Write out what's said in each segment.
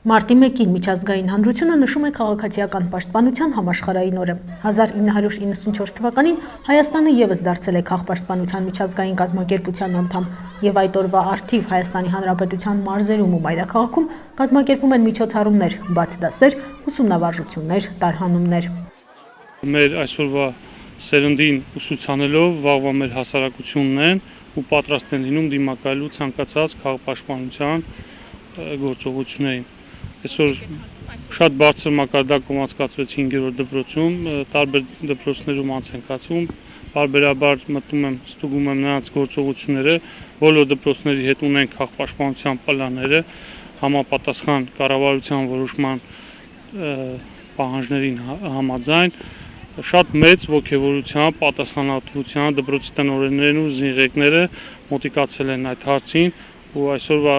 Մարտի 1-ին միջազգային հանրությունը նշում է քաղաքացիական պաշտպանության համաշխարհային օրը։ 1994 թվականին Հայաստանը ևս դարձել է քաղաքապաշտպանության միջազգային կազմակերպության անդամ, եւ այդ օրվա առթիվ Հայաստանի Հանրապետության մարզերում ու մայրաքաղաքում կազմակերպվում են միջոցառումներ, բաց դասեր, ուսումնավարժություններ, տարհանումներ։ Մեր այսօրվա սերնդին ուսուցանելով վաղվա մեր հասարակությունն են ու պատրաստ են լինում դիմակայելու ցանկացած քաղաքապաշտպանության գործողություններին։ Այսօր շատ բարձր մակարդակով անցկացվեց 5-րդ դպրոցում, տարբեր դպրոցներում անց են կացվում, բարբերաբար մտնում եմ, ստուգում եմ նրանց գործողությունները, բոլոր դպրոցների հետ ունենք քաղաքապաշտպանության պլանները, համապատասխան կառավարության որոշման պահանջներին համաձայն, շատ մեծ ոգևորությամբ, պատասխանատվությամբ դպրոցի տնօրեններն ու զինղեկները մոտիկացել են այդ հարցին ու այսօրվա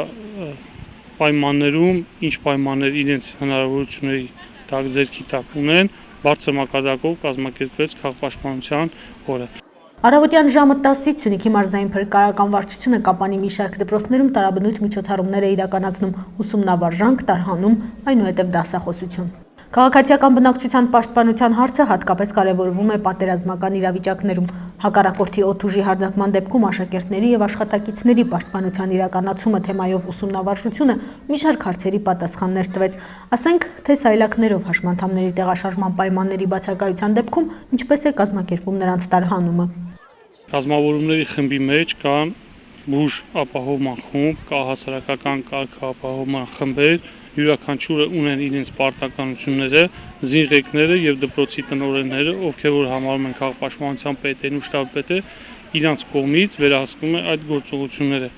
պայմաններում, ինչ պայմաններ իրենց հնարավորությունների տակ ձեռքի տակ ունեն, բարձր մակարդակով կազմակերպվեց քաղաքապաշտպանության օրը։ Առավոտյան ժամը 10-ից Սյունիքի մարզային փրկարարական վարչությունը Կապանի մի շարք դպրոցներում տարաբնույթ միջոցառումներ է իրականացնում, ուսումնավարժանք, տարհանում, այնուհետև դասախոսություն։ Քաղաքացիական բնակչության պաշտպանության հարցը հատկապես կարևորվում է պատերազմական իրավիճակներում։ Հակառակորդի օդուժի հարձակման դեպքում աշակերտների եւ աշխատակիցների պաշտպանության իրականացումը թեմայով ուսումնավարժությունը մի շարք հարցերի պատասխաններ տվեց։ Ասենք, թե սայլակներով հաշմանդամների տեղաշարժման պայմանների բացակայության դեպքում ինչպես է կազմակերպվում նրանց տարհանումը։ Կազմավորումների խմբի մեջ կան բուժ ապահովման խումբ, կա հասարակական կարգ ապահովման խմբեր, յուրաքանչյուրը ունեն իրենց պարտականությունները, զինղեկները եւ դպրոցի տնօրենները, ովքեր որ համարում են քաղաքապաշտպանության պետերն ու շտաբպետը, իրանց կողմից վերահսկվում է այդ գործողությունները,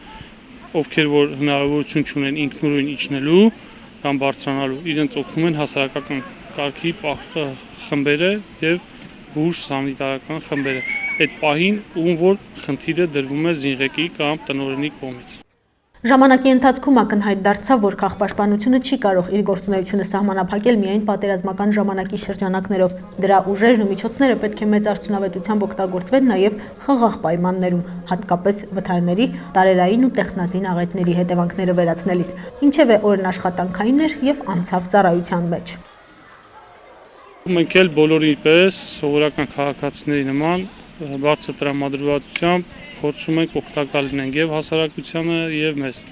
ովքեր որ հնարավորություն չունեն ինքնուրույն իջնելու կամ բարձրանալու, իրենց օգնում են հասարակական կարգի խմբերը եւ բուժ սանիտարական խմբերը։ Այդ պահին ում որ խնդիրը դրվում է զինղեկի կամ տնօրենի կողմից։ Ժամանակի ընթացքում ակնհայտ դարձավ, որ քաղաքապաշտպանությունը չի կարող իր գործունեությունը սահմանափակել միայն պատերազմական ժամանակի շրջանակներով։ Դրա ուժերն ու միջոցները պետք է մեծ արդյունավետությամբ օգտագործվեն նաև խաղաղ պայմաններում, հատկապես վթարների, տարերային ու տեխնածին աղետների հետևանքները վերացնելիս։ Ինչևէ օրն աշխատանքային էր եւ անցավ ծառայության մեջ։ Մենք էլ բոլորի պես սովորական քաղաքացիների նման բարձր տրամադրվածությամբ փորձում ենք օգտակար լինենք եւ հասարակությանը եւ մեզ։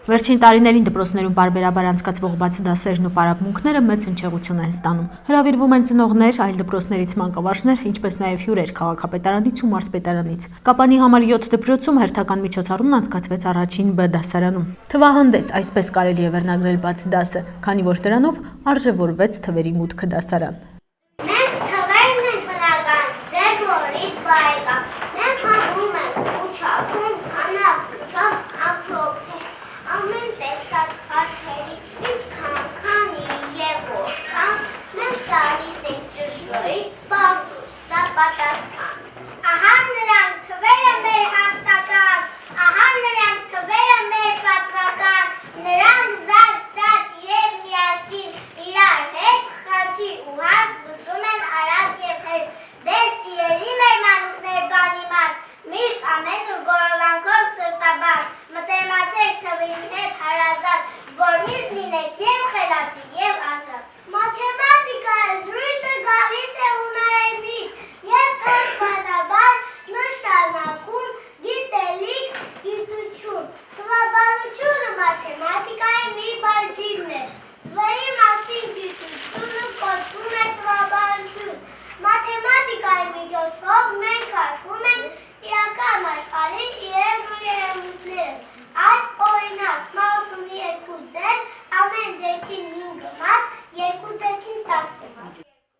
Վերջին տարիներին դպրոցներում բարբերաբար անցկացվող բաց դասերն ու պարապմունքները մեծ հնչեղություն են ստանում։ Հրավիրվում են ծնողներ, այլ դպրոցներից մանկավարժներ, ինչպես նաև հյուրեր քաղաքապետարանից ու մարզպետարանից։ Կապանի համար 7 դպրոցում հերթական միջոցառումն անցկացվեց առաջին Բ դասարանում։ Թվահանդես, այսպես կարելի է վերնագրել բաց դասը, քանի որ դրանով արժևորվեց թվերի մուտքը դասարան։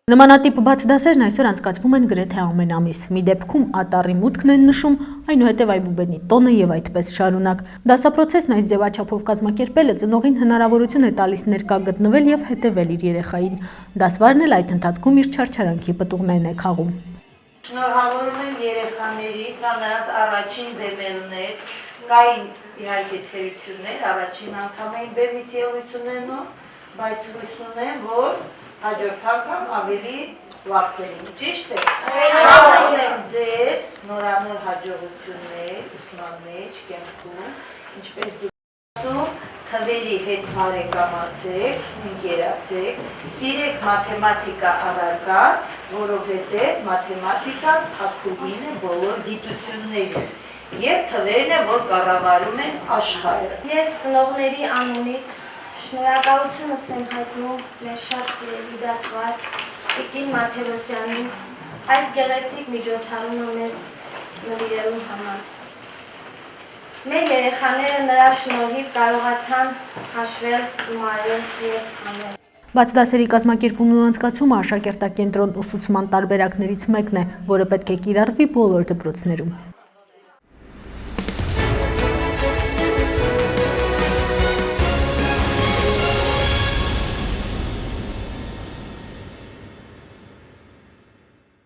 Նմանատիպ բաց դասերն այսօր անցկացվում են գրեթե ամեն ամիս։ Մի դեպքում ատառի մուտքն են նշում, այնուհետև այբուբենի տոնը եւ այդպես շարունակ։ Դասապրոցեսն այս ձևաչափով կազմակերպելը ծնողին հնարավորություն է տալիս ներկա գտնվել եւ հետեւել իր երեխային։ Դասվարն էլ այդ ընթացքում իր չարչարանքի պտուղներն է քաղում։ Շնորհավորում եմ երեխաների, սա նրանց առաջին բեմերն էր, կային իհարկե թերություններ, առաջին անգամ էին բեմից ելույթ ունենում, բայց հույս ունեմ, որ հաջորդ անգամ ավելի վարքերին, ճիշտ է։ Խաղում եմ ձեզ նորանոր հաջողություններ ուսման մեջ, կյանքում, ինչպես դուք ասում, թվերի հետ բարեկամացեք, ընկերացեք, սիրեք մաթեմատիկա առարկան, որովհետև մաթեմատիկան թաքուհին է բոլոր գիտություններին և թվերն է, որ կառավարում են աշխարհը։ Ես ծնողների անունից շնորհակալությունս եմ հայտնում մեր շատ սիրելի դասվար Տիկին Մաթևոսյանին այս գեղեցիկ միջոցառումը մեզ նվիրելու համար։ Մեր երեխաները նրա շնորհիվ կարողացան հաշվել, իմարել և անել։ Բաց դասերի կազմակերպումն ու անցկացումը աշակերտակենտրոն ուսուցման տարբերակներից մեկն է, որը պետք է կիրառվի բոլոր դպրոցներում։